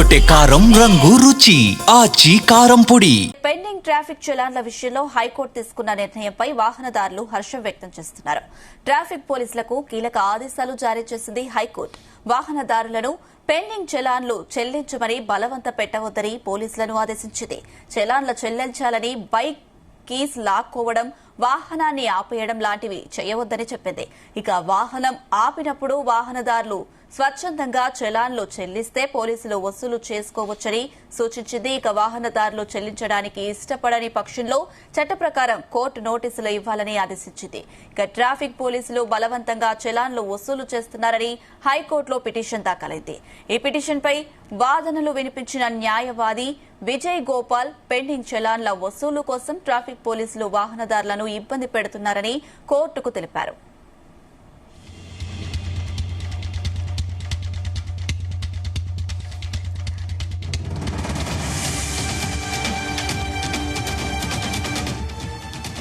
అదరగొట్టే కారం రంగు రుచి ఆచి కారం పొడి. పెండింగ్ ట్రాఫిక్ చలాన్ల విషయంలో హైకోర్టు తీసుకున్న నిర్ణయంపై వాహనదారులు హర్షం వ్యక్తం చేస్తున్నారు. ట్రాఫిక్ పోలీసులకు కీలక ఆదేశాలు జారీ చేసింది హైకోర్టు. వాహనదారులను పెండింగ్ చలాన్లు చెల్లించమని బలవంత పెట్టవద్దని పోలీసులను ఆదేశించింది. చలాన్లు చెల్లించాలని బైక్ కీస్ లాక్కోవడం, వాహనాన్ని ఆపేయడం లాంటివి చేయవద్దని చెప్పింది. ఇక వాహనం ఆపినప్పుడు వాహనదారులు స్వచ్ఛందంగా చలాన్లు చెల్లిస్తే పోలీసులు వసూలు చేసుకోవచ్చని సూచించింది. ఇక వాహనదారులు చెల్లించడానికి ఇష్టపడని పక్షంలో చట్ట ప్రకారం కోర్టు నోటీసులు ఇవ్వాలని ఆదేశించింది. ఇక ట్రాఫిక్ పోలీసులు బలవంతంగా చలాన్లు వసూలు చేస్తున్నారని హైకోర్టులో పిటిషన్ దాఖలైంది. ఈ పిటిషన్పై వాదనలు వినిపించిన న్యాయవాది విజయ్ గోపాల్ పెండింగ్ చలాన్ల వసూలు కోసం ట్రాఫిక్ పోలీసులు వాహనదారులను ఇబ్బంది పెడుతున్నారని కోర్టుకు తెలిపారు.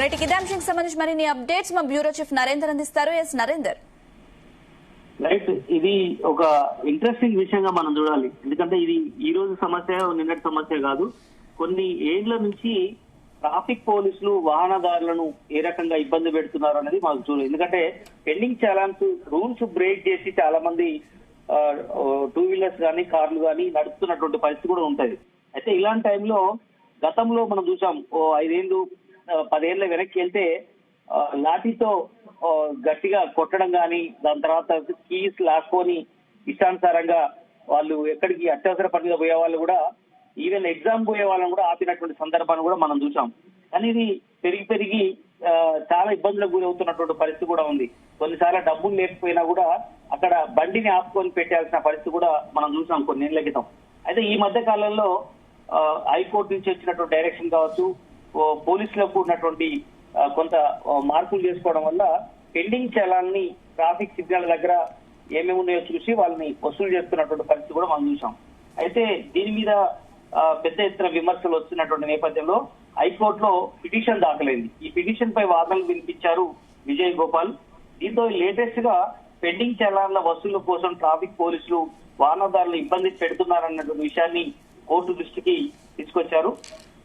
రైట్, ఇదే అంశానికి సంబంధించి మరిన్ని అప్డేట్స్ మా బ్యూరో చీఫ్ నరేందర్ అందిస్తారు. ఎస్ నరేందర్. రైట్, ఇది ఒక ఇంట్రెస్టింగ్ విషయంగా మనం చూడాలి. ఎందుకంటే ఇది ఈ రోజు సమస్య, నిన్నటి సమస్య కాదు. కొన్ని ఏళ్ల నుంచి ట్రాఫిక్ పోలీసులు వాహనదారులను ఏ రకంగా ఇబ్బంది పెడుతున్నారు అనేది మాకు చూడాలి. ఎందుకంటే పెండింగ్ చలాన్స్ రూల్స్ బ్రేక్ చేసి చాలా మంది టూ వీలర్స్ కానీ కార్లు కానీ నడుపుతున్నటువంటి పరిస్థితి కూడా ఉంటది. అయితే ఇలాంటి టైంలో గతంలో మనం చూసాం, 5 ఏళ్ళు 10 ఏళ్ళ వెనక్కి వెళ్తే లాఠీతో గట్టిగా కొట్టడం కానీ, దాని తర్వాత కీస్ లాక్కొని ఇష్టానుసారంగా వాళ్ళు ఎక్కడికి అత్యవసర పని మీద పోయే వాళ్ళు కూడా, ఈవెన్ ఎగ్జామ్ పోయే వాళ్ళని కూడా ఆపినటువంటి సందర్భాన్ని కూడా మనం చూసాం. కానీ ఇది పెరిగి చాలా ఇబ్బందులకు గురవుతున్నటువంటి పరిస్థితి కూడా ఉంది. కొన్నిసార్లు డబ్బులు లేకపోయినా కూడా అక్కడ బండిని ఆపుకొని పెట్టాల్సిన పరిస్థితి కూడా మనం చూసాం కొన్నేళ్ల క్రితం. అయితే ఈ మధ్య కాలంలో హైకోర్టు నుంచి వచ్చినటువంటి డైరెక్షన్ కావచ్చు, పోలీసులకు ఉన్నటువంటి కొంత మార్పులు చేసుకోవడం వల్ల పెండింగ్ చలాన్ని ట్రాఫిక్ సిగ్నల్ దగ్గర ఏమేమి ఉన్నాయో చూసి వాళ్ళని వసూలు చేస్తున్నటువంటి పరిస్థితి కూడా మనం చూసాం. అయితే దీని మీద పెద్ద ఎత్తున విమర్శలు వస్తున్నటువంటి నేపథ్యంలో హైకోర్టులో పిటిషన్ దాఖలైంది. ఈ పిటిషన్ పై వాదనలు వినిపించారు విజయ్ గోపాల్. దీంతో లేటెస్ట్ గా పెండింగ్ చలాన్ల వసూలు కోసం ట్రాఫిక్ పోలీసులు వాహనదారులు ఇబ్బంది పెడుతున్నారన్నటువంటి విషయాన్ని కోర్టు దృష్టికి తీసుకొచ్చారు.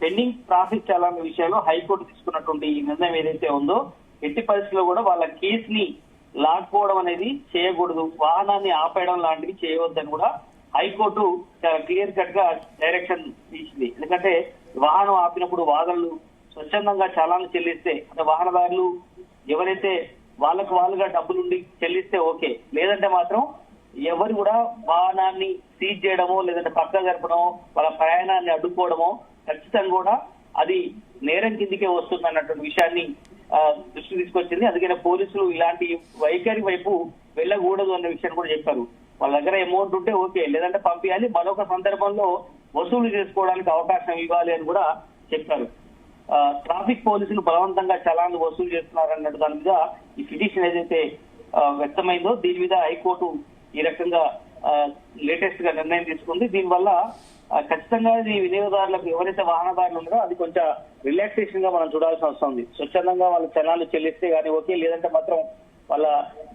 పెండింగ్ ట్రాఫిక్ చలాన్ల విషయంలో హైకోర్టు తీసుకున్నటువంటి ఈ నిర్ణయం ఏదైతే ఉందో, ఎట్టి పరిస్థితుల్లో కూడా వాళ్ళ కేస్ ని లాక్కోవడం అనేది చేయకూడదు, వాహనాన్ని ఆపేయడం లాంటివి చేయవద్దని కూడా హైకోర్టు చాలా క్లియర్ కట్ గా డైరెక్షన్ ఇచ్చింది. ఎందుకంటే వాహనం ఆపినప్పుడు వాహనాలు స్వచ్ఛందంగా చలాన్లు చెల్లిస్తే, అంటే వాహనదారులు ఎవరైతే వాళ్ళుగా డబ్బులుండి చెల్లిస్తే ఓకే, లేదంటే మాత్రం ఎవరు కూడా వాహనాన్ని సీజ్ చేయడమో లేదంటే పక్క జరపడమో వాళ్ళ ప్రయాణాన్ని అడ్డుకోవడమో ఖచ్చితంగా కూడా అది నేరం కిందికే వస్తుంది అన్నటువంటి విషయాన్ని దృష్టి తీసుకొచ్చింది. అందుకనే పోలీసులు ఇలాంటి వైఖరి వైపు వెళ్ళకూడదు అన్న విషయాన్ని కూడా చెప్పారు. వాళ్ళ దగ్గర అమౌంట్ ఉంటే ఓకే, లేదంటే పంపించాలి, మరొక సందర్భంలో వసూలు చేసుకోవడానికి అవకాశం ఇవ్వాలి అని కూడా చెప్పారు. ట్రాఫిక్ పోలీసులు బలవంతంగా చలాన్లు వసూలు చేస్తున్నారన్నట్టు దాని మీద ఈ పిటిషన్ ఏదైతే వ్యక్తమైందో దీని మీద హైకోర్టు ఈ రకంగా లేటెస్ట్ గా నిర్ణయం తీసుకుంది. దీనివల్ల ఖచ్చితంగా ఇది వినియోగదారులకు, ఎవరైతే వాహనదారులు ఉన్నారో అది కొంచెం రిలాక్సేషన్ గా మనం చూడాల్సిన అవసరం ఉంది. స్వచ్ఛందంగా వాళ్ళ చలాన్లు చెల్లిస్తే గానీ ఓకే, లేదంటే మాత్రం వాళ్ళ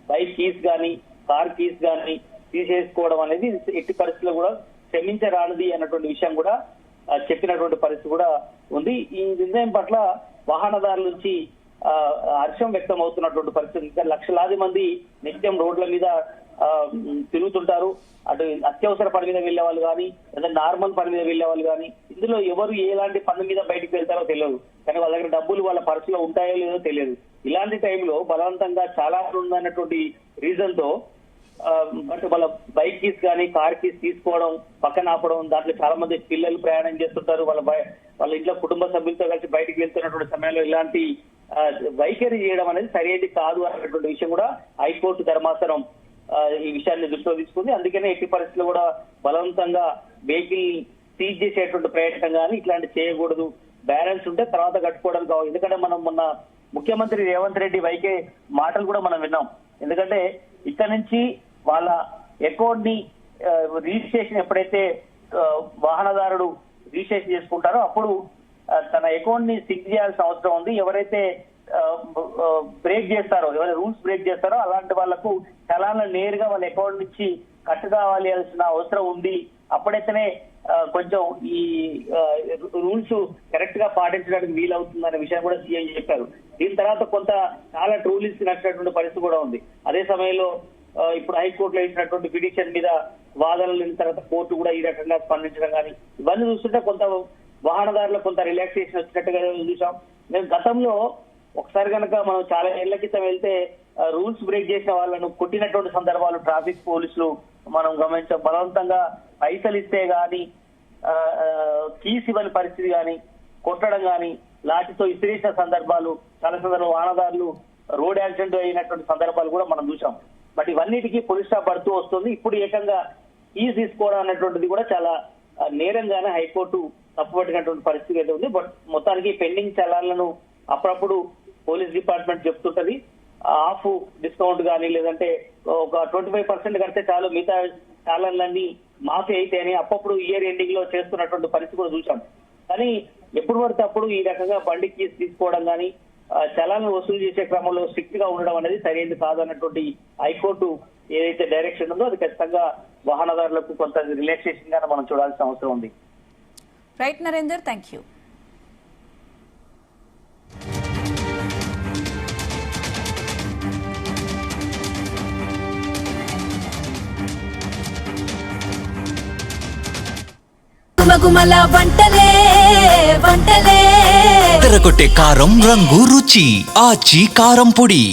బైక్ కీస్ కానీ కార్ కీస్ కానీ తీసేసుకోవడం అనేది ఎట్టి పరిస్థితుల్లో కూడా క్షమించరానిది అన్నటువంటి విషయం కూడా చెప్పినటువంటి పరిస్థితి కూడా ఉంది. ఈ నిర్ణయం పట్ల వాహనదారుల నుంచి హర్షం వ్యక్తం అవుతున్నటువంటి పరిస్థితి. ఇంకా లక్షలాది మంది నిత్యం రోడ్ల మీద తిరుగుతుంటారు. అటు అత్యవసర పని మీద వెళ్లే వాళ్ళు కానీ, లేదా నార్మల్ పని మీద వెళ్లే వాళ్ళు కానీ, ఇందులో ఎవరు ఎలాంటి పని మీద బయటకు వెళ్తారో తెలియదు. కానీ వాళ్ళ దగ్గర డబ్బులు వాళ్ళ పర్సులో ఉంటాయో లేదో తెలియదు. ఇలాంటి టైంలో బలవంతంగా చాలా ఉందన్నటువంటి రీజన్ తో బట్ వాళ్ళ బైక్ కీస్ కానీ కార్ కీస్ తీసుకోవడం, పక్కన ఆపడం, దాంట్లో చాలా మంది పిల్లలు ప్రయాణం చేస్తుంటారు. వాళ్ళ ఇంట్లో కుటుంబ సభ్యులతో కలిసి బయటకు వెళ్తున్నటువంటి సమయంలో ఇలాంటి వైఖరి చేయడం అనేది సరైనది కాదు అన్నటువంటి విషయం కూడా హైకోర్టు ధర్మాసనం ఈ విషయాన్ని దృష్టిలో తీసుకుంది. అందుకనే ఎట్టి పరిస్థితుల్లో కూడా బలవంతంగా వెహికల్ ని సీజ్ చేసేటువంటి ప్రయత్నం కానీ ఇట్లాంటి చేయకూడదు. బ్యాలెన్స్ ఉంటే తర్వాత కట్టుకోవడం కావాలి. ఎందుకంటే మనం మొన్న ముఖ్యమంత్రి రేవంత్ రెడ్డి వైకే మాటలు కూడా మనం విన్నాం. ఎందుకంటే ఇక్కడ నుంచి వాళ్ళ అకౌంట్ ని రిజిస్ట్రేషన్ ఎప్పుడైతే వాహనదారుడు రిజిస్ట్రేషన్ చేసుకుంటారో అప్పుడు తన అకౌంట్ ని సింక్ చేయాల్సిన అవసరం ఉంది. ఎవరైతే బ్రేక్ చేస్తారో, ఎవరైతే రూల్స్ బ్రేక్ చేస్తారో అలాంటి వాళ్లకు చలాన్లు నేరుగా వాళ్ళ అకౌంట్ నుంచి కట్ కావాల్సిన అవసరం ఉంది. అప్పుడైతేనే కొంచెం ఈ రూల్స్ కరెక్ట్ గా పాటించడానికి వీలవుతుందనే విషయం కూడా సీఎం చెప్పారు. దీని తర్వాత కొంత చాలా రూల్స్ నచ్చినటువంటి పరిస్థితి కూడా ఉంది. అదే సమయంలో ఇప్పుడు హైకోర్టులో ఇచ్చినటువంటి పిటిషన్ మీద వాదనలు తర్వాత కోర్టు కూడా ఈ రకంగా స్పందించడం కానీ ఇవన్నీ చూస్తుంటే కొంత వాహనదారులకు కొంత రిలాక్సేషన్ వచ్చినట్టుగా చూసాం. మేము గతంలో ఒకసారి కనుక మనం చాలా ఏళ్ల క్రితం వెళ్తే రూల్స్ బ్రేక్ చేసిన వాళ్ళను కొట్టినటువంటి సందర్భాలు ట్రాఫిక్ పోలీసులు మనం గమనించాం. బలవంతంగా పైసలు ఇస్తే గాని కీస్ ఇవ్వని పరిస్థితి గాని కొట్టడం గాని లాఠీతో ఇసిరేసిన సందర్భాలు చాలా సందర్భాలు వాహనదారులు రోడ్ యాక్సిడెంట్ అయినటువంటి సందర్భాలు కూడా మనం చూసాం. బట్ ఇవన్నిటికీ పోలీస్ స్టాప్ పడుతూ వస్తుంది. ఇప్పుడు ఏకంగా కీస్ తీసుకోవడం అనేటువంటిది కూడా చాలా నేరంగానే హైకోర్టు తప్పుపట్టినటువంటి పరిస్థితి అయితే ఉంది. బట్ మొత్తానికి పెండింగ్ చలాన్లను అప్పుడప్పుడు పోలీస్ డిపార్ట్మెంట్ చెప్తుంటది. హాఫ్ డిస్కౌంట్ కానీ లేదంటే ఒక 25% కడితే చాలు మిగతా చాలన్లన్నీ మాఫీ అయితే అని అప్పుడప్పుడు ఇయర్ ఎండింగ్ లో చేస్తున్నటువంటి పరిస్థితి కూడా చూసాం. కానీ ఎప్పుడు పడితే అప్పుడు ఈ రకంగా బండి కీస్ తీసుకోవడం కానీ చలాన్లు వసూలు చేసే క్రమంలో స్ట్రిక్ట్ గా ఉండడం అనేది సరైనది కాదన్నటువంటి హైకోర్టు ఏదైతే డైరెక్షన్ ఉందో అది ఖచ్చితంగా వాహనదారులకు కొంత రిలాక్సేషన్ గా మనం చూడాల్సిన అవసరం ఉంది. Right Narender, thank you. గుమగుమల వంటలే వంటలే తెరకొట్టే కారం రంగు రుచి ఆచి కారం పొడి.